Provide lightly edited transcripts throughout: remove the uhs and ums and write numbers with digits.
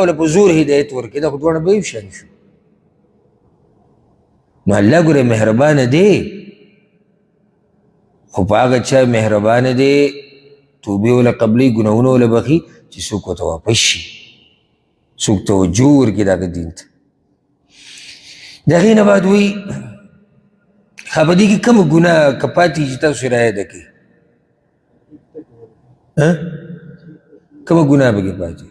ولا په زور هدایت ورکړي دا خو دواړه به یو شان شو نو الله ګوره مهربانه دی خو په هغه چا مهربانه دی توبې وله قبلي ګناهونه وله بخي چې څوک ورته واپس شي څوک توجه ورکړي د هغه دین ته د هغې نه بعد وایي ښه په دې کې کومه ګناه که پاتې چې تاسو یې رایاده کړئ کومه ګناه پکې پاتې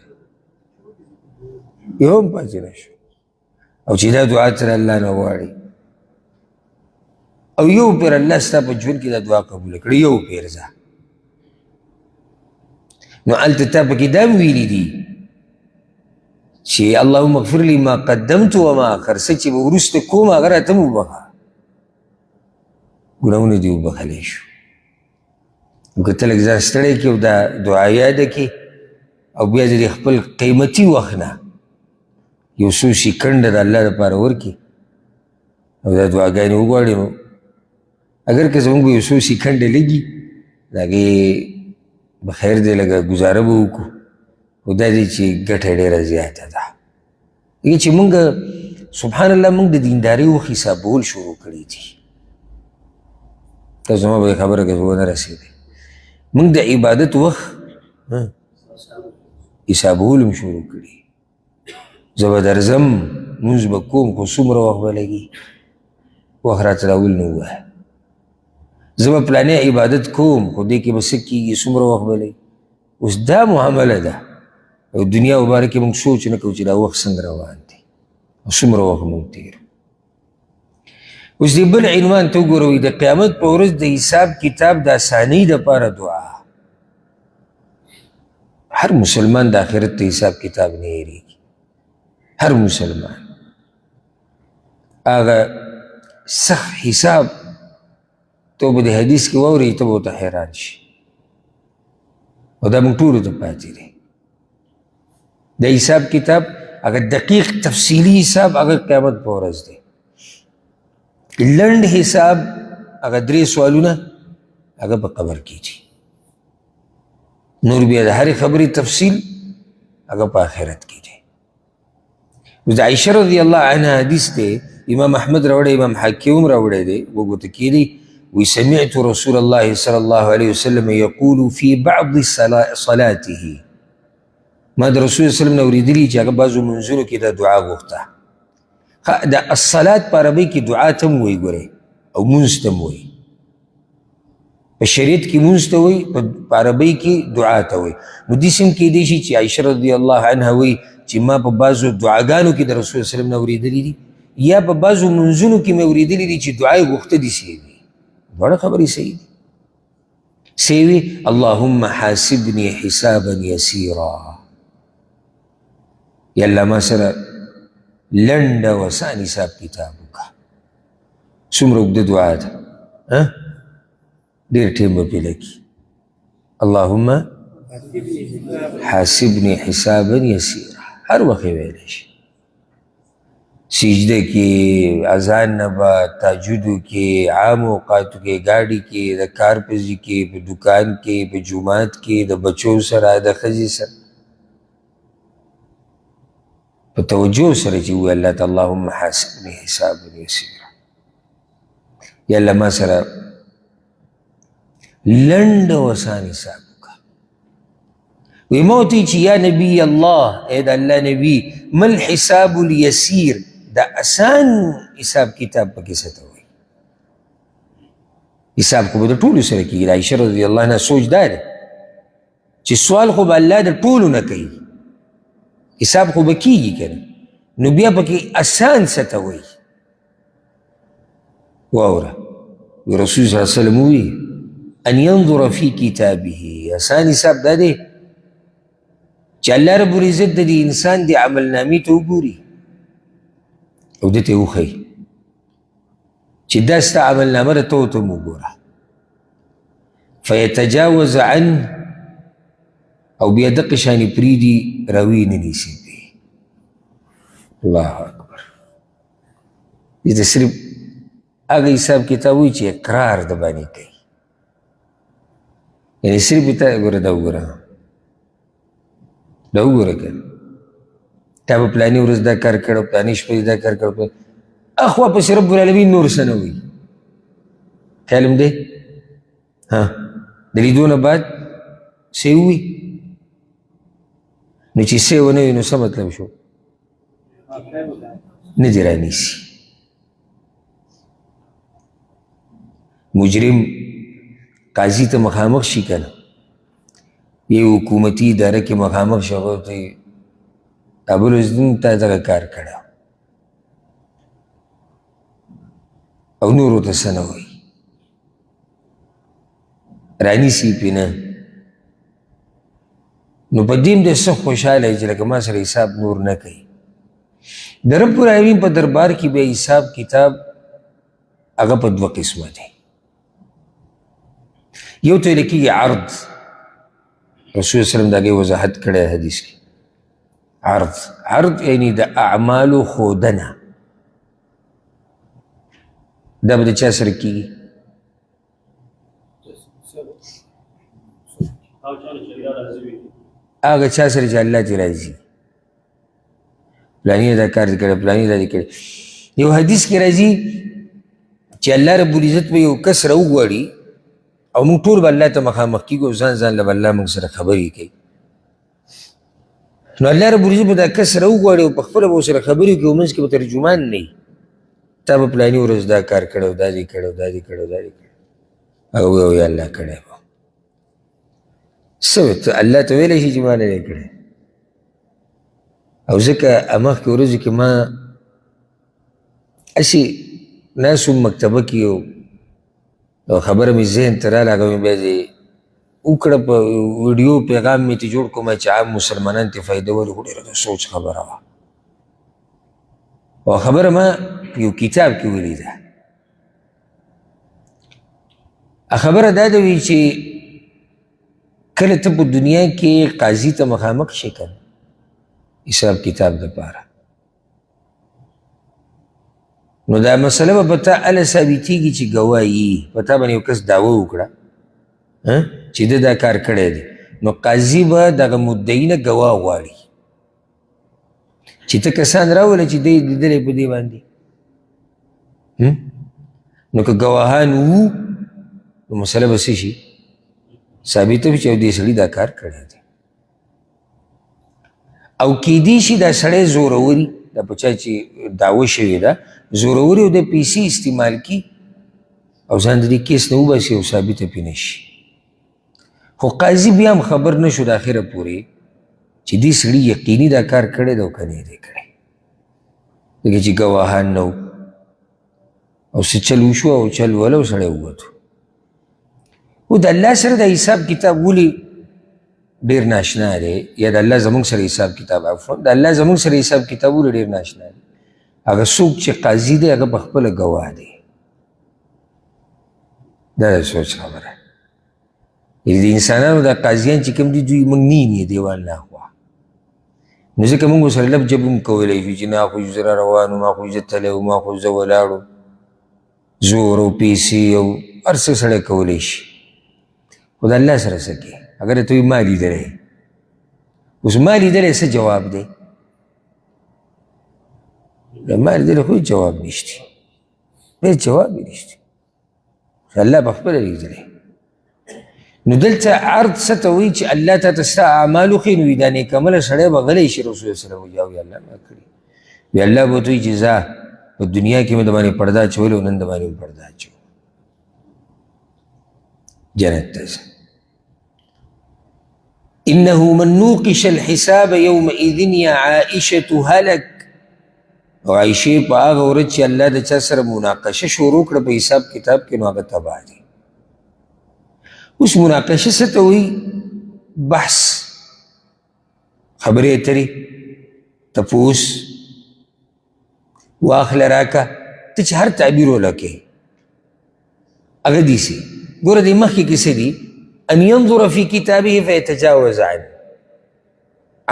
یو هم پاتې نه شو او چې دا دعا سره الله نه غواړي او یو پیر الله ستا په ژوند کې دا دعا قبوله کړي یو پیر ځه نو هلته تا پکې دا هم ویلي دي چې اللهم اغفر لي ما قدمت وما اخر څه چې به وروسته کوم هغه راته م وبخه ګناهونه دې وبخلی شو نو که ته لږ ځان ستړی کړې او دا دعا یاده کړې او بیا دې خپل قیمتي وخت نه یو څو سیکنډه د الله دپاره ورکړي او دا دعاګانې وغواړي نو اگر که زمونږ به یو څو سیکنډې لګي د هغې به خیر دی لږه ګزاره به وکړو خو دا دی چې ګټه ډېره زیاته ده دغې چې مونږ سبحان الله مونږ د دیندارۍ وخت حسابول شروع کړي دي تاسو زما به خبره که ونه رسېدی مونږ د عبادت وخت حسابول هم شروع کړي زه به درځم لمونځ به کوم خو څومره وخت به لګي وخت راته راول نه ووایه زه به پلانې عبادت کوم خو دې کې به څه کېږي څومره وخت به لګي اوس دا معامله ده او دنیا مبارک کې موږ سوچ نه کوو چې دا وخت څنګه روان دی او څومره وخت موږ تېر اوس دې بل عنوان ته وګورئ د قیامت په ورځ د حساب کتاب د اسانۍ دپاره دعا هر مسلمان د آخرت ته حساب کتاب نه هېرېږي هر مسلمان هغه سخت حساب تو به د حدیث کې واورئ ته به ورته حیران شي او دا موږ ټولو ته پاتې دی د حساب کتاب هغه دقیق تفصیلي حساب هغه قیامت په ورځ دی لنډ حساب هغه 3 سوالونه هغه په قبر کې دي نور بیا د هرې خبرې تفصیل هغه په آخرت کې دی اوس د عایشه رضی الله عنها حدیث دی امام احمد راوړی امام حاکم راوړی دی وګوته کې دی وی سمعت رسول الله صلی الله علیه وسلم یقول فی بعض صلاته ما د رسول صلی الله علیه وسلم نه اورېدلي چې هغه بعضو منځونو کې دا دعا غوښته د الصلات په عربۍ کې دعا ته هم وایي ګورئ او مونځ ته هم وایي په شریعت کې مونځ ته وایي په عربۍ کې دعا ته وایي نو داسې هم کیدی شي چې عایشه رضی الله عنها وایي چې ما په بعضو دعاګانو کې د رسول صلی الله علیه وسلم نه اورېدلي دي یا په بعضو منځونو کې مې اورېدلي دي چې دعا یې غوښته دي صحیح دي دواړه خبرې صحیح دي صحیح وي اللهم حاسبني حسابا یسیرا یا الله ما سره لنډ او اسان حساب کتاب وکړه څومره اوږده دعا ده ډېر ټیم به پرې لګي اللهم حاسبني حسابا یسیرا هر وخت یې ویلی شي سجده کې اذان نه بعد تهجدو کې عام اوقاتو کې ګاډي کې د کار په ځای کې په دکان کې په جومات کې د بچو سره د ښځې سره په توجه سره چې ووایي الله ته اللهم حاسبني حسابا یسیرا یا الله ما سره لنډ او اسان حساب وکړه وی ما ورته چې یا نبی الله ای د الله نبي ما الحساب الیسیر دا اسان حساب کتاب پکې څه ته وایي حساب خو به د ټولو سره کېږي د عایشه رضی الله عنها سوچ دا دی چې سوال خو به الله د ټولو نه کوي حساب خو به کېږي که نه نو بیا پکې اسان څه ته وایي واوره رسول صلی الله علیه وسلم ووایي ان ينظر في کتابه اسان حساب دا دی چې الله رب العزت د دې انسان د عملنامې ته وګوري او دې ته وښیي چې دا ستا عملنامه ده ته ورته وګوره فیتجاوز عنه او بیا دقې شانې پرېږدي راویې نه نیسي پرې الله اکبر دې ته صرف هغه حساب کتاب وایي چې اقرار د باندې کوي یعنې صرف ته ګوره دا وګوره دا وګوره که تا به پلاني ورځ دا کار کړی او پلاني شپه دا کار کړی اخوا پسې رب العالمین نور څه نه وایي خیال هم دی د لیدو نه بعد څه ووي نو چې څه ونه وي نو څه مطلب شو نه دې رانیسي مجرم قاضي ته مخامخ شي که نه یو حکومتي اداره کې مخامخ شي هغه ته ابوالعزدین تا دغه کار کړی او نورو ته څه نه وایي رانیسي پې نه نو په دې هم دی څه خوشحاله چې لکه ما سره حساب نور نه کوي د رب العالمین په دربار کې بیا حساب کتاب هغه په دوه قسمه دی یو ته ویل کېږي عرض رسول وسلم د هغې وضاحت کړی حدیث کې عرض یعنی د اعمالو ښودنه دا به د چا سره کېږي هغه چا سره چې الله ترې راځي پلاني دا کار دې کړی پلاني دا دې کړی یو حدیث کې راځي چې الله رب العزت به یو کس راوغواړي او موږ ټول به الله ته مخامخ کېږو او ځان له به الله موږ سره خبرې کوي نو الله رب العزت به دا کس راوغواړي او په خپله به ورسره خبرې کوي او منځ کې به ترجمان نه وي تا به پلاني ورځ دا کار کړی او دا دې کړی او دا دې کړی او دا دې کړی هغه وایي او یا الله کړی به څه الله ته ویلی شي چې ما نه دی کړی او ځکه مخکې ورځو کې ما هسې ناست وم مکتبه کې او خبره مې ذهن ته راله هغه مې بیا دې وکړه په ویډیو پیغام مې ته جوړ کړم چې عام مسلمانان ته فایده ولې خو ډېره د سوچ خبره وه او خبره ما یو کتاب کې ولیده خبره دا ده وی چې کله ته په دنیا کې قاضي ته مخامخ شي که حساب کتاب دپاره نو دا مسله به په تا هله ثابتېږي چې ګواه یي په تا باندې یو کس دعوه وکړه چې ده دا کار کړی دی نو قاضي به دغه مدعي نه ګواه غواړي چې ته کسان راوله چې دی لیدلی په دې باندې نو که ګواهان وو نو مسله به څه شي ثابته وي چې دې سړي دا کار کړی دی او کیدی شي دا سړی زوروري دا په چا چې دعوه شوې ده زوروري او د پیسې استعمال کی او ځان د دې کیس نه وباسي او ثابته پې نه شي خو قاضي بیا هم خبر نه شو د اخره پورې چې دې سړي یقیني دا کار کړی دی او که نه دی کړی ځکه چې ګواهان نه او څه چل وشو او چل وله او سړی ووتو او د الله سره د حساب کتاب ولې ډېر ناشنا دی یا د الله زموږ سره حساب کتاب عفوا د الله زموږ سره حساب کتاب ولې ډېر ناشنا دی هغه څوک چې قاضي دی هغه په خپله ګواه دی دا د سوچ خبره د انسانانو دا قاضیان چې کوم دي دوی موږ نیم یې دیوال نه خوا نو ځکه موږ ورسره لب جب هم کولی شو چې نه خو زه را روان وم ما خو زه تلی وم ما خو زه ولاړو زور او پیسې او هر څه سړی کولی شي خو د الله سره څه کې اگر ته ما لیدلی اوس ما لیدلی څه جواب دی ما لیدلی خو جواب نشته هېڅ جواب یې نشته الله په خپله لیدلی نو دلته عرض څه ته وایي چې الله ته ستا اعمال وښیي نو دا نیکعمله سړی به غلی شي رسول وسلم وایي او الله ما کړي وی الله به ورته وایي چې ځه په دنیا کې مې د باندې پرده اچولې او نن د باندې مې پرده اچوم جنت ته ځه إنه من نوقش الحساب يومئذ يا عائشة هلك او عائشې په هغه ورځ چې الله د چا سره مناقشه شروع کړه په حساب کتاب کې نو هغه تباه دی اوس مناقشه څه ته وایي بحث خبرې اترې تپوس واخله راکه ته چې هر تعبیر ولکې هغه دیسي ګوره دې مخکې کې څه دي ان ينظر في كتابه فيتجاوز عنه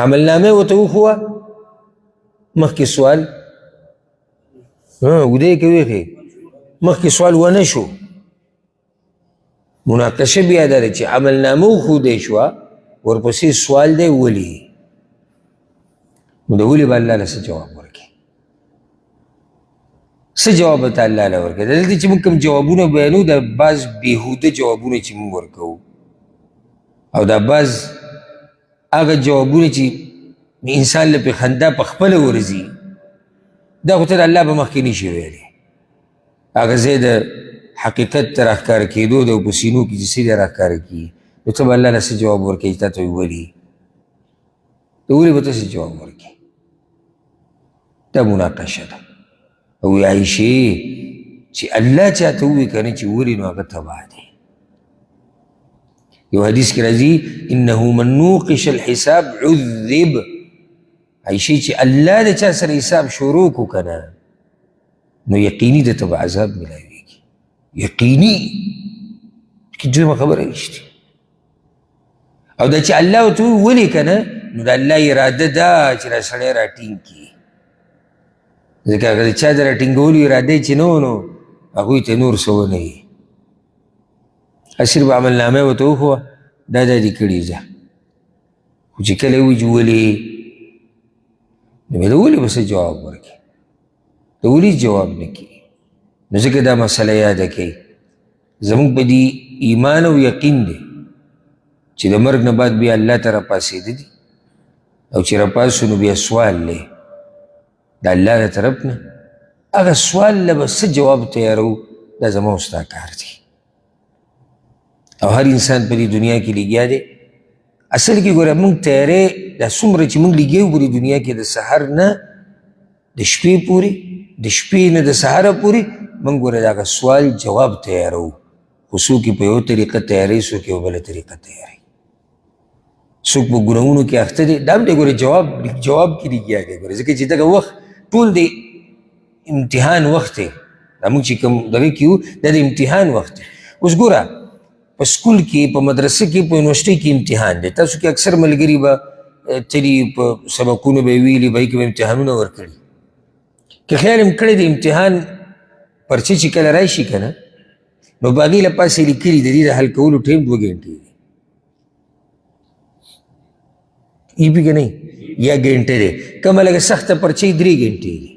عملنامه ورته وښوه مخکې سوال ودې کې ویښې مخکې سوال ونه شو مناقشه بیا دا ده چې عملنامه وښودی شوه ورپسې سوال دی ولې نو د ولې به الله له څه جواب ورکړي؟ څه جواب به ته الله له ورکړي؟ دلته چې موږ کوم جوابونه بیانو دا بعض بېهوده جوابونه چې موږ ورکوو او دا بعض هغه جوابونه چې انسان له پې خندا په خپله ورځي دا خو ته د الله په مخکې نشي ویلی. هغه ځای د حقیقت ته راښکاره کېدو ده او په سینو کې چې څه دی راښکاره کېږي نو ته به الله له څه جواب ورکوي چې تا ته وولي؟ د ولې به ته څه جواب ورکوي؟ دا مناقشه ده. او عایشې چې الله چاته ووایي که نه چې ولي نو هغه تباه دی. یو حدیث کې راځي انه من نوقش الحساب عذب. عایشې چې الله د چا سره حساب شروع کو که نه نو یقیني درته به عذاب ملاویږي. یقیني کې دویمه خبره نشته. او دا چې الله ورته ووایي ولې که نه نو د الله اراده ده چې را سړی راټینګ کړي. ځکه هغه د چا د راټینګولو اراده چې نه و نو هغوی ته نور څه ونه وي. صرف عملنامه یې ورته وښوه دا دې کړي ځه. خو چې کله وایي چې ولې نو بیا د ولې به څه جواب ورکړي؟ د ولې جواب نه کوي. نو ځکه دا مسله یاده کوي زموږ په دې ایمان او یقین دی چې د مرګ نه بعد بیا الله ته راپاڅېده دي او چې راپاسو نو بیا سوال دی د الله له طرف نه. هغه سوال له به څه جواب تیارو دا زما او ستا کار دی. او هر انسان په دې دنیا کې لګیا دی. اصل کې ګوره موږ تیارې دا څومره چې موږ لګیا یو په دې دنیا کې د سحر نه د شپې پورې د شپې نه د سحره پورې موږ ګوره د هغه سوال جواب تیارو. خو څوک یې په یو طریقه تیاروي څوک یې په بله طریقه تیاروي. څوک په ګناهونو کې اخته دی دا هم دی ګوره جواب کې لګیا دی ګوره ځکه چې دغه وخت ټول د امتحان وخت دی. دا موږ چې کوم دغه کې یو دا د امتحان وخت دی. اوس ګوره په سکول کې په مدرسه کې په یونیورسټۍ کې امتحان دی. تاسو کې اکثر ملګري به تلي په سبقونو به یې ویلي به کې به امتحانونه ورکړي. که خیال هم کړی د امتحان پرچې چې کله راشي که نه نو په هغې له پاسې لیکلي د دې د حل کولو ټایم 2 ګنټې دی. ای پی که نه یا ګنټه دی. کومه لږه سخته پرچې 3 ګنټې دي.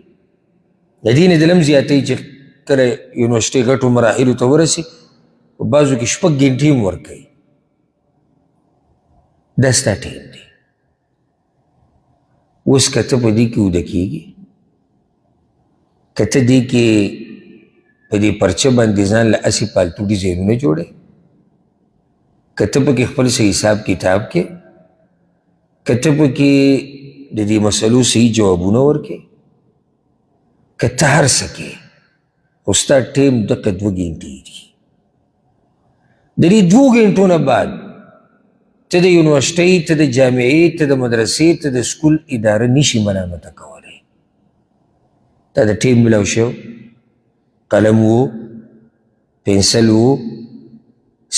د دې نه د لم زیاتوي چې کله یونیورسټۍ غټو مراحلو ته ورسي په بعضو کې 6 ګنټې هم ورکوي. دا ستا ټایم دی. اوس که ته په دې کې اوده کېږي که ته دې کې په دې پرچه باندې ځان له هسې پالتو ډیزاینونه جوړوې که ته پکې خپل څه حساب کتاب کې که ته پکې د دې مسلو صحیح جوابونه ورکې که ته هر څه کې خو ستا ټایم دقه 2 ګنټې دي. د دې 2 ګنټو نه بعد ته د یونیورسټۍ ته د جامعې ته د مدرسې ته د سکول اداره نشي ملامته کولی. تا د ټایم ملاو شو قلم و پنسل و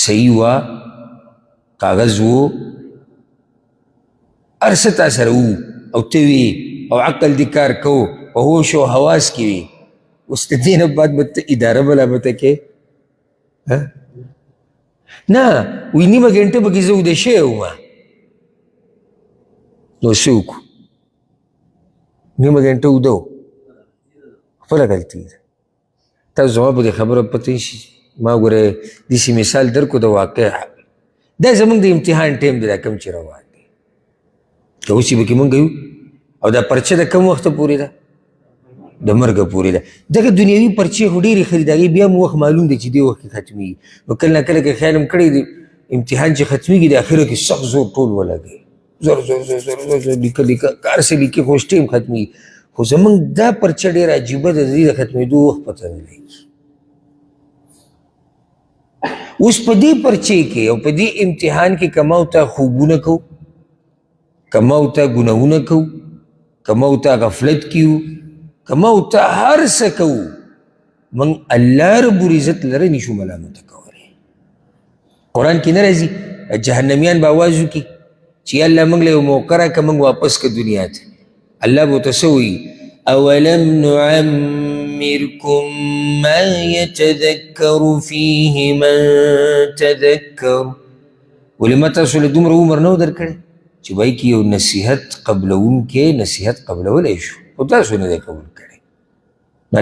صحیح وه کاغذ و هر څه تا سره وو او ته وي او عقل دې کار کوو په هوش او حواس کې وي. اوس د دې نه بعد به ته اداره ملامته کې نه وی نیمه ګنټه پکې زه اوده شوی وم نو څه وکړو نیمه ګنټه اوده و خپله غلطي ده. تاسو زما په دې خبره پته شي ما ګوره داسې مثال درکو د واقع دا زموږ د امتحان ټایم دی دا کوم چې روان دی که اوس یې پکې مونږ یو او دا پرچه د کوم وخته پورې ده د مرګه پورې ده. دغه دنیوي پرچې خو ډېرې ښه دي د هغې بیا مو وخت معلوم دی چې دې وخت کې ختمېږي. نو کله نه کله که خیال هم کړی دی امتحان چې ختمېږي د اخره کې سخت زور ټول ولګوي زور زور زور زور زور لیکه لیکه کار څه لیکي خو اوس ټایم ختمېږي. خو زموږ دا پرچه ډېره عجیبه ده د دې د ختمېدو وخت پته نه لګي. اوس په دې پرچې کې او په دې امتحان کې که ما او تا خوبونه کوو که ما او تا ګناهونه کوو که ما او تا غفلت کیو که ما او تا هر څه کوو موږ الله رب العزت لره نشو ملامته کولی. قرآن کې نه راځي جهنمیان به آواز وکړي چې یا الله موږ له یو موقع راکړه موږ واپس که دنیا ته. الله به ورته څه وایي اولم نعمركم ما يتذكر فيه من تذكر. ولې ما تاسو له دومره عمر نه و درکړی چې وایي کې یو نصیحت قبلونکی نصیحت قبلولی شو خو تاسو نه دی قبول کړی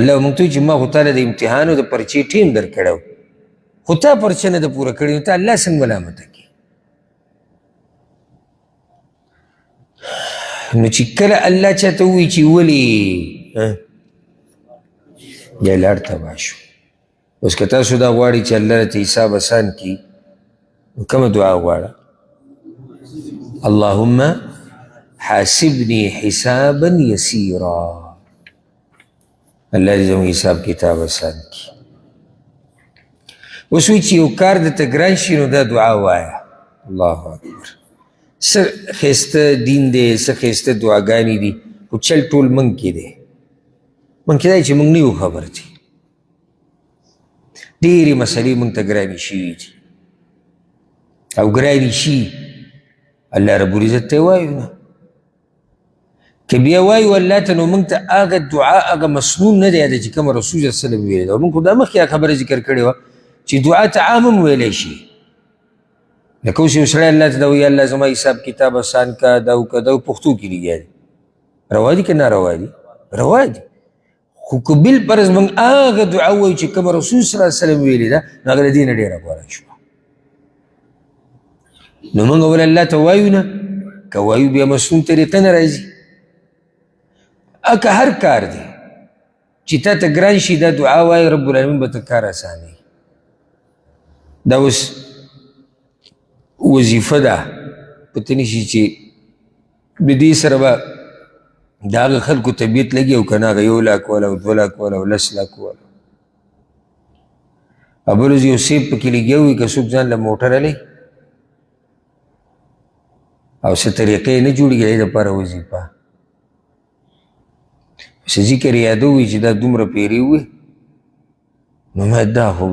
الله موږ ته وایي چې ما خو تا له د امتحان او د پرچې ټیم در کړی و خو تا پرچه نه ده پوره کړې نو ته الله څنګه ملامته کړي نو چې کله الله چاته ووایي چې ولې بیا لاړ تباه شو اوس که تاسو دا غواړئ چې الله راته حساب اسان کړي نو کومه دعا غواړه اللهم حاسبني حسابا يسيرا الله دې زموږ حساب کتاب اسان کړي اوس وایي چې یو کار درته ګران شي نو دا دعا وایه الله اکبر څه ښایسته دین دی څه ښایسته دعاګانې دي خو چل ټول موږ کې دی موږ کې دا چې موږ نه یو خبر دي ډېرې مسلې موږ ته ګرانې شوي دي او ګرانې شي الله رب العزت ته وایو نه که بیا وایو الله ته نو موږ ته هغه دعا هغه مسنون نه دی یاده چې کومه رسول صلی الله علیه وسلم ویلې ده موږ خو دا مخکې خبره ذکر کړې وه چې دعا ته عام هم ویلی شي لکه اوس یو سړی الله ته دا وایي الله زما حساب کتاب اسان کا دا وکړه دا پښتو کې لګیا دی روا دي که ناروا دي روا دي خو که بالفرض موږ هغه دعا وایو چې کومه رسول صلی الله علیه وسلم ویلې ده نو هغه د دې نه ډېره غوره شوه نو موږ اول الله ته وایو نه که وایو بیا مسنون طریقه نه راځي که هر کار دی چې تا ته ګران شي دا دعا وایي رب العالمین به ته کار اسانوي دا اوس وظیفه ده پته نشي چې د دې سره به د هغه خلکو طبیعت لګي او که نه هغه 1 لاک والا او 2 لاک والا او 10 لاک والا بل ورځ یو سیب پکې لګیا وي که څوک ځان له موټر هلی او څه طریقې نه جوړېږي د دپاره وظیفه څه ذکر یادوي چې دا دومره پیرې وي نو ما دا خو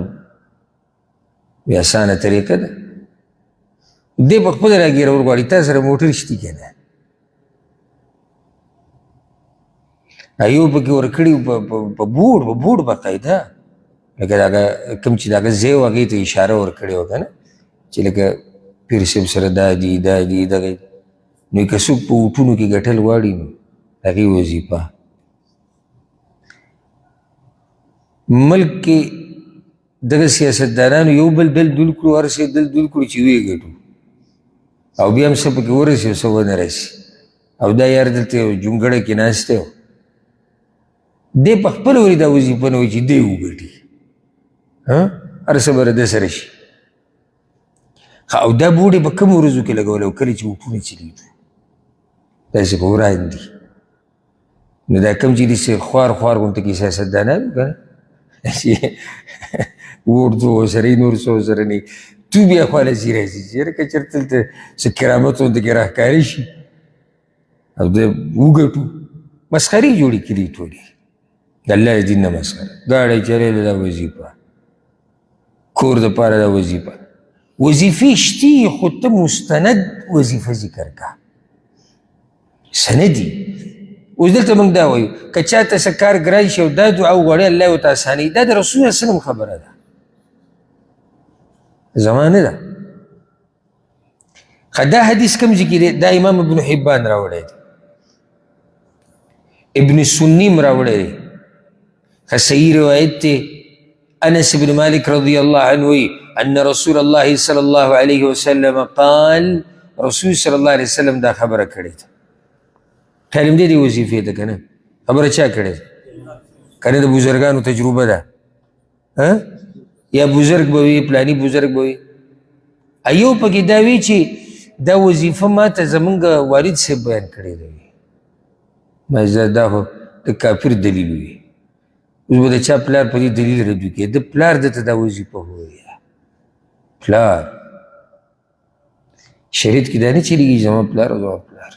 بیا اسانه طریقه ده دی په خپله راګیرول غواړي تا سره موټر شتي که نه یو پکې ورکړي په بوډ باقاعده لکه دغه کوم چې دغه ځای و هغې ته اشاره ورکړې وه که نه چې لکه پیر صاحب سره دا دي دا دي دغه نو که څوک په اوټونو کې ګټل غواړي نو هغې وظیفه ملک کې دغه سیاستدانانو یو بل دل کړو هر څه دل کړو چې ویې ګټو او بیا هم څه پکې ورسي او څه ونه رسي او دا یار دلته یو جونګړه کې ناستی و دی په خپله ولې دا وظیفه نه وایي چې دی وګټي هر څه به ده سره شي او دا بوډې په کومو ورځو کې لګولی او کله چې اوټونه چلېږي داسې په وړاندې نو دا کوم چې داسې خوار غونته کې سیاستدانان که نه چې اردو ورسره نور څه ورسره نه تو بیا خواله ځي راځي چې یاره که چېرته دلته څه کرامت غونته کې راښکاره شي او د وګټو مسخرې جوړې کړي ټولې د الله د دین نه مسخره ګاډی چلېده دا وظیفه کور دپاره دا وظیفه وظیفې شتي خو ته مستند وظیفه ذکر کا سندي اوس دلته موږ دا وایو که چاته څه کار ګران شي او دا دعا وغواړي الله ورته اسانوي دا د رسول الله وسلم خبره ده زما نه ده دا حدیث کوم ځای کې دی دا امام ابن حبان راوړی دی ابن سنیم راوړی دی ښه صحیح روایت دی انس بن مالک رضی الله عنه وی ان رسول الله صلی الله علیه وسلم قال رسول صلی الله علیه وسلم دا خبره کړې ده خیال هم دې وظیفې ده که نه خبره چا کړې ده که نه د بزرګانو تجربه ده یا بزرګ به وي پلاني بزرګ به وي ایو پکې دا وي چې دا وظیفه ما ته زمونږ والد صاحب بیان کړې ده ما دا خو د کافر دلیل وي اوس به د چا پلار په دې دلیل ردو کې د پلار دته دا وظیفه ووایه پلار شریعت کې دا نه چلېږي زما پلار او زما پلار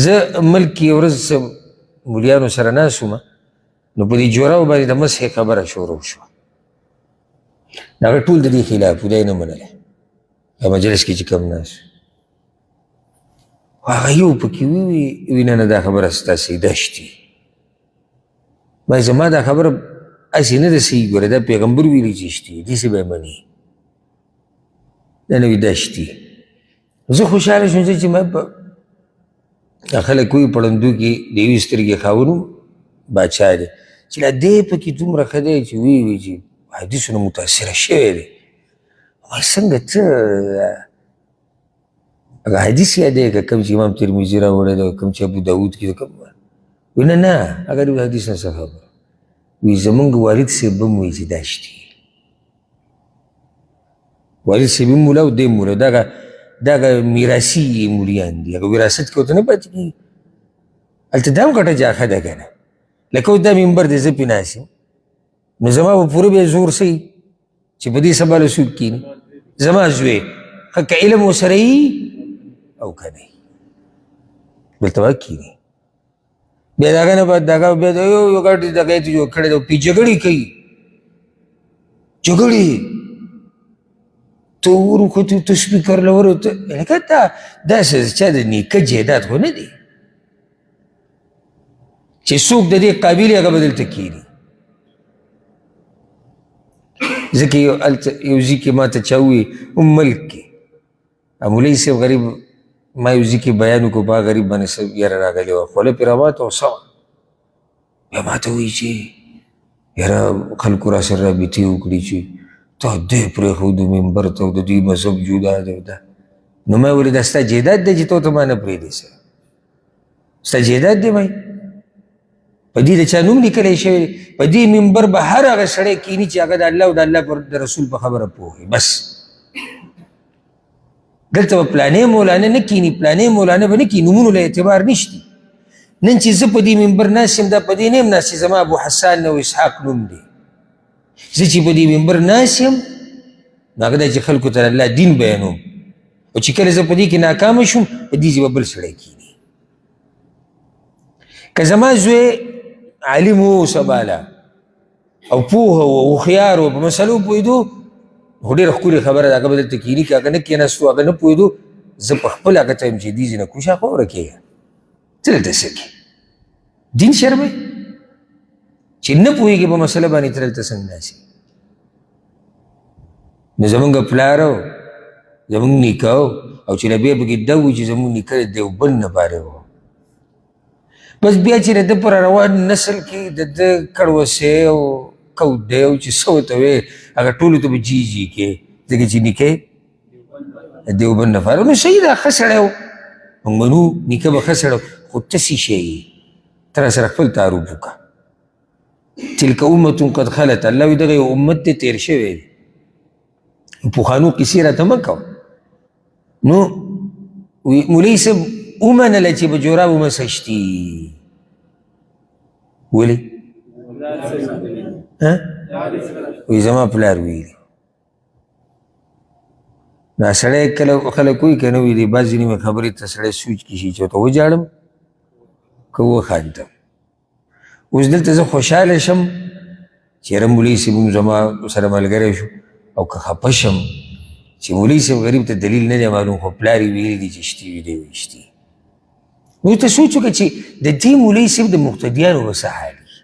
زه ملک کې یو ورځ مولیانو سره ناست وم نو په دې جوراو باندې د مسحې خبره شروع شوه هغه ټول د دې خلاف و دا یې نه منله مجلس کې چې کوم ناست هغه یو پکې وي نه نه دا خبره ستاسې دا شتي زما دا خبره هسې نه ده صحیح ګوره دا پیغمبر ویلي چې شتي داسې به یې مني دا نه وي دا شتي زه خوشحاله شوم چې ما په خلک وایي پړندو کې د یوې سترګې خاوند باچا دی چې لا دی پکې دومره ښه دی چې وی چې حدیثونه متاثره شوی دی وایي څنګه ته هغه حدیث یادوې که کوم چې امام ترمذي راوړی دی کوم چې ابو داود کې کوم وایي نه نه هغه د حدیث نه څه خبره وایي زمونږ والد صاحب به هم وایي چې دا شتي والد صاحب هم مولا او دی مولا دغه میراثي مولیان دي هغه وراثت کې ورته نه پاتې کېږي هلته دا هم ګټه جاښه ده که نه لکه اوس دا ممبر دی زه پې ناست یم نو زما به پوره بیا زور څه چې په دې سبا له څوک کښېني زما زوی ښه که علم ورسره وي او که نه دلته به کښېني بیا د هغه نه بعد دغه بیا یو ګډ دغه یې جوړ کړی دی پې جګړې کوي جګړې تو ورکوتو تو سپیکر له ورته لکه داسې چا د نیکه جایداد خو نه دی چې څوک د دې قابل هغه به دلته کښېني ځکه یو ځای کې ما ته چا ووایي ملک کې مولوي صاحب غریب ما یو ځای کې بیان وکړو په هغه غریب باندې څه یاره راغلې وه خوله پرې راواته او څه وه بیا ما ته وایي چې یاره خلکو را سره رابطې وکړي چې تا دی پرېښودو ممبر ته او د دوی مذهب جدا دی او دا نو ما ویلې دا ستا جایداد دی چې تو ته ما نه پرېږدې سره ستا جایداد دی مای په دې د چا نوم لیکلی شوی دی په دې ممبر به هر هغه سړی کښېني چې هغه د الله او د الله د رسول په خبره پوه وي بس دلته به پلانې مولانا نه کښېني پلانې مولانا به نه کښېني نومونو له اعتبار نشته نن چې زه په دې ممبر ناست یم دا په دې نه یم ناست چې زما ابو حسان او اسحاق نوم دی زه چې په دې ممبر ناست یم نو هغه دا چې خلکو ته الله دین بیانوم او چې کله زه په دې کې ناکامه شوم په دې ځای به بل سړی کښېني که زما زوی عالم و سباله او پوهه و هوښیار و په مسلو پوهېدو خو ډېره ښکلې خبره ده هغه به دلته کښېني که هغه نه کښېناستو هغه نه پوهېدو زه په خپل هغه ته یم چې دې ځای نه کوم شاخه ورکېږه څه دلته څه کې دین شرموي چې نه پوهېږي په مسله باندې ته دلته څنګه ناست نو زمونږ پلار و زمونږ نیکه و او چې بیا پکې دا وي چې زمونږ نیکه د دیوبند نه فارغ و بس بیا چې د ده پر روان نسل کې د ده کړوسی او کود دی او چې څه ورته وې هغه ټولو ته به جي جي کې ځکه چې نیکه د دیوبند نه فارغ نو صحیح ده ښه سړی و موږ منو نیکه به ښه سړی و خو ته څه شی یې ته راسره خپل تعارف وکړه تلک امت قد خلت الله وی دغه یو امت ته تیر شوی دی پوخانو کیسې راته مه کوه نو مولوي صاحب ومنله چې په جورابو مسشتي ولې وی زما پلار ویلي نو سړی کله خلک وایي که نه ویلي بعضې نیمه خبرې ته سړی سوچ کې شي چې ورته وجاړم که وخاندم اوس دلته زه خوشحاله شم چې یاره مولوي صاحب هم زما سره ملګری شو او که خفه شم چې مولوي صاحب غریب ته دلیل نه دی معلوم خو پلار یې ویلي دي چې شتي وي دی وي شتي نو ته سوچ وکړه چې د دې مولوي صاحب د مقتدیانو به څه حال وي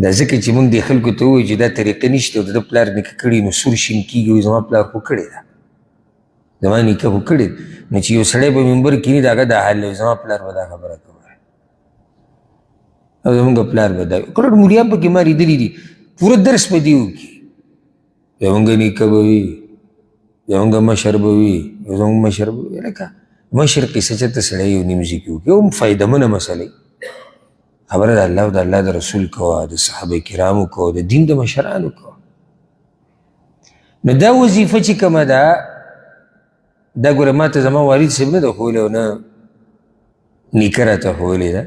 دا ځکه چې موږ دې خلکو ته ووایو چې دا طریقه نشته او د ده پلار نیکه کړي نو سور شین کېږي وایي زما پلار خو کړې ده زما نیکه خو کړې نو چې یو سړی په ممبر کښېني د هغه دا حال دی زما پلار به دا خبره کوي او زمونږ پلار به دا وي کړه مولیان پکې ما لیدلي دي پوره درس په دې وکړي زمونږ نیکه به وي زمونږ مشر به وي زمونږ مشر به وي لکه مشر قصه چېرته سړی یو نیمځي کې وکړي هم فایدهمنه مسلې خبره د الله او د الله د رسول کوه د صحابه کرامو کوه د دین د مشرانو کوه نو دا وظیفه چې کومه ده دا ګوره ما ته زما والد صاحب نه ده ښوولې او نه نیکه راته ښوولې ده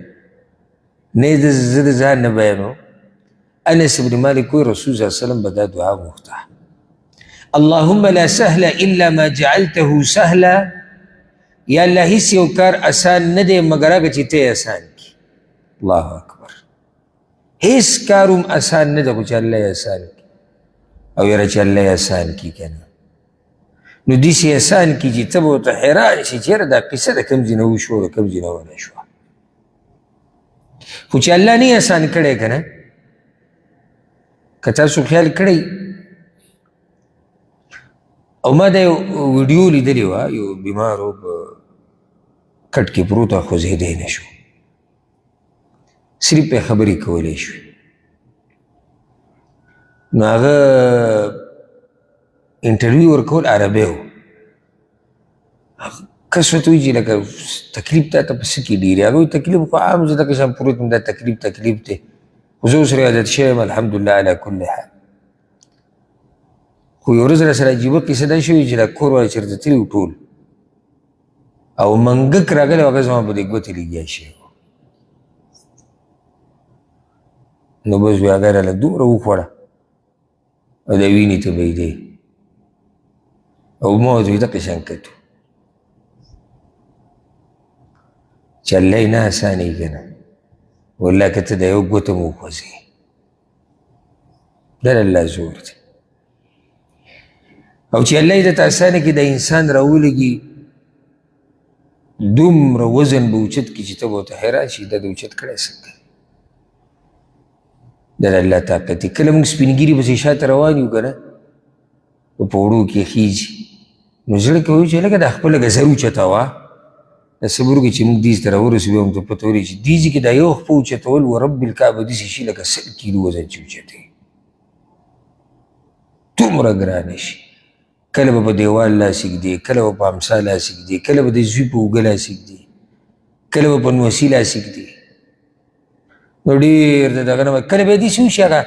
نه زه د ځان نه بیانوم انس بن مالک وایي رسول صلی الله علیه وسلم به دا دعا غوښته اللهم لا سهل الا ما جعلته سهلا یا الله هیڅ یو کار اسان نه دی مګر هغه چې ته یې اسان کړي الله اکبر هیڅ کار هم اسان نه دی خو چې الله یې اسان کړي او یاره چې الله یې اسان کړي که نه نو داسې اسان کړي چې ته به ورته حیران شي چې یاره دا قصه د کوم ځای نه وشوه د کوم ځای نه ونه شوه خو چې الله نه یې اسان کړی که نه که تاسو خیال کړئ او ما دا یو ویډیو لیدلی وه، یو بیمارو په کټ کې پروت وه، خوځېدی نه شو، صرف یې خبرې کولی شوې. نو هغه انټرویو ورکول عربی و. کس ورته وایي چې لکه تکلیف تا ته په څه کې ډېر؟ هغه وایي تکلیف خو عام زه دغه شان پروت یم، دا تکلیف دی، خو زه اوس عادت شوی یم الحمدلله علی کل حال. خو یو ورځ راسره عجیبه قصه دا شوې چې دا کور والا چېرته تللي وو ټول او منګک راغلی و، هغه زما په دې ګوتې لګیا شوی و. نو بس بیا هغه راله دومره وخوړه او د وینې ته به یې دی او ما ورته وایي دغه شان کټو چې الله یې نه اسانوي که نه، والله که ته د یو ګوته مو وخوځې دا د الله زور دی. او چې الله یې درته اسانه کړي د انسان راولږي دومره وزن به اوچت کړي چې ته به ورته حیران شي دا د اوچت کړی څنګه؟ دا د الله طاقت دی. کله موږ سپین ګیري پسې شاته روان یو که نه په وړو کې خیږي، نو زړه کې وایو چې لکه دا خپله ګزر اوچته وه، دا صبر وکړي چې موږ دیز ته راورسو بیا موږ ته پته ولګي چې دیزې کې دا یو خپه اوچتول و رب الکعبه داسې شي لکه 100 کیلو وزن چې اوچتوي، دومره ګرانه شي. کله به په دیوال لاس ږدي، کله به په امسا لاس ږدي، کله به د زوی په اوږه لاس ږدي، کله به په نوسي لاس ږدي. نو ډېر د دغه نه کله به یې داسې وشي هغه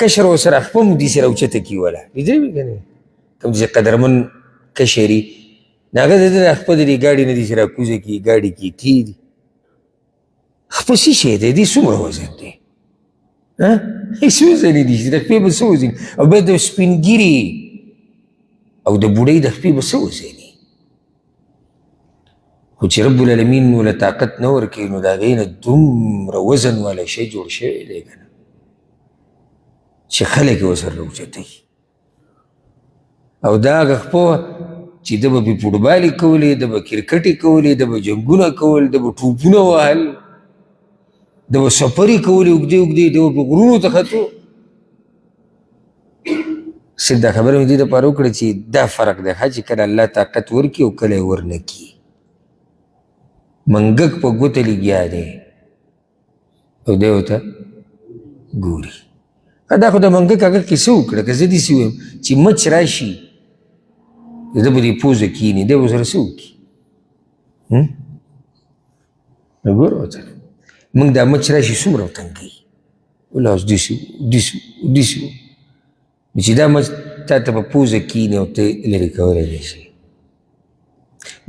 کشر ورسره خپه هم داسې راوچته کړي وله لیدلی وي که نه، کوم چې قدرمن کشر وي نو هغه د ده خپه د دې ګاډي نه داسې راکوزه کړي، ګاډي کې کښېږدي. خپه څه شی دی؟ دې څومره وزن دی؟ څه وزنې دي چې د خپې به څه وزن او بیا د سپین ګیري او د بوډۍ د خپې به څه وزني؟ خو چې رب العالمین وله طاقت نه ورکوي نو د هغې نه دومره وزن والا شی جوړ شوی دی که نه چې خلک یې ورسره راوچتوي. او دا هغه خپه وه چې ده به پې فوټبالې کولې، ده به کرکټې کولې، ده به جنګونه کول، ده به ټوپونه وهل، ده به سفرې کولې اوږدې اوږدې، ده به په غرونو ته ختو. صرف دا خبره مې دې دپاره وکړه چې دا فرق دی چې کله الله طاقت ورکړي او کله یې ورنه کړي. منګک په ګوته لګیا دی او دی ورته ګوري. دا خو د منګک هغه کیسه وکړه که زه داسې ویم چې مچ راشي ده به دې پوزه کښېني دی به ورسره څه وکړي؟ نو ګوره ورته موږ دا مچ راشي څومره تنګوي ولاس داسې داسې چې دا مچ تا ته په پوزه کښېني او ته لرې کولی نه شي.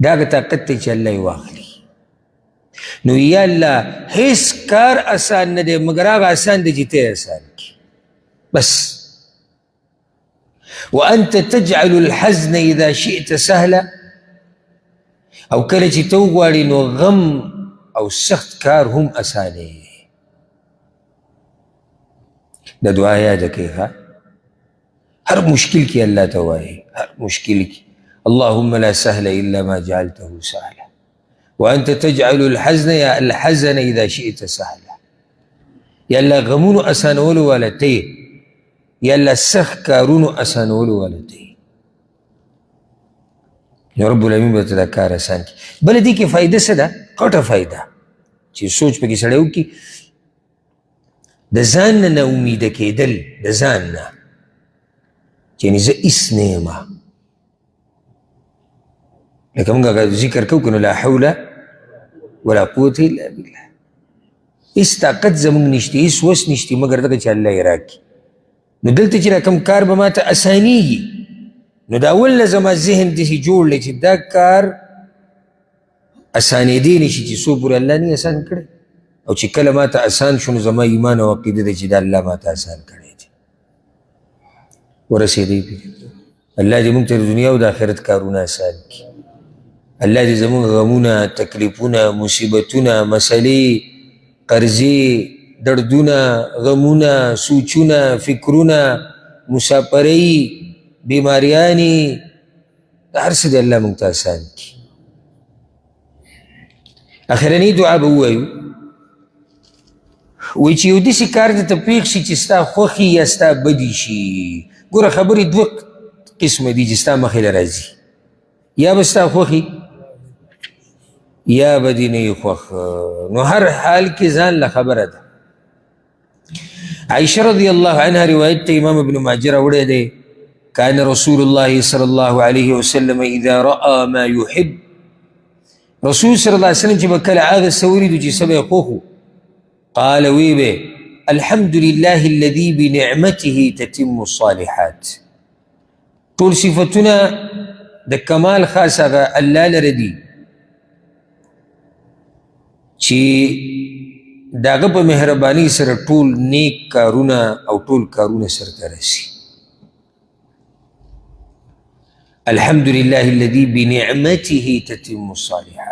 دا هغه طاقت دی چې الله یې واخلي. نو یا الله هیڅ کار آسان نه دی مګر هغه آسان دی چې ته آسان کړي بس. وانت تجعل الحزن اذا شئت سهلا، او کله چې ته وغواړې نو غم او سخت کار هم اسانه. د دعا یاده کوي ښه، هر مشکل کې الله ته وایي، هر مشکل کې اللهم لا سهل الا ما جعلته سهلا وانت تجعل الحزن یا الحزن اذا شئت سهلا. یا الله غمونو اسانولو والا ته، یا الله سخت کارونو اسانولو والا ته. نو رب العالمین به ته دا کار اسان کړي. بله دې کې فایده څه ده؟ غټه فایده چې سوچ پکې سړی وکړي، د ځان نه نا امیده کېدل، د ځان نه چې یعنې زه هېڅ نه یم. لکه موږ هغه ذکر کوو که نو لا حول ولا قوة الا بالله. هېڅ طاقت زموږ نشته، هېڅ وس نشته مګر دغه چې الله یې راکړي. نو دلته چې را کوم کار به ما ته اسانیږي نو د اول نه زما ذهن داسې جوړ دی چې دا کار اسانېدی نه شي چې څو پورې الله نه اسان کړی، او چې کله ما ته اسان شو نو زما ایمان او عقیده دی چې دا الله ما ته اسان کړی دی. ورسېدی پرې الله دې موږ ته د دنیا او د آخرت کارونه اسان کړي. الله دې زموږ غمونه، تکلیفونه، مصیبتونه، مسلې، قرضې، دردونه، غمونه، سوچونه، فکرونه، مسافرۍ، بیماریانې، دا هر څه دی الله موږ ته اسان کړي. اخرنۍ دعا به ووایو، وایي چې یو داسې کار درته پېښ شي چې ستا خوښي یا ستا بدي شي. ګوره خبرې دوه قسم دي چې ستا مخې له راځي، یا به ستا خوښي یا به دې نه خوښ. نو هر حال کې ځان له خبره ده. عائشة رضی الله عنها روایت ته امام ابن ماجه راوړی دی، كان رسول الله صلى الله عليه وسلم إذا رأى ما يحب، رسول صلی الله علیه وسلم چې به کله هغه څه ولیدو چې څه به یې خوښ و، قال وی به الحمد لله الذي بنعمته تتم الصالحات. ټول صفتونه د کمال خاص هغه الله لره دي چې د هغه په مهرباني سره ټول نیک کارونه او ټول کارونه سرته رسي. الحمد لله الذي بنعمته تتم الصالحات.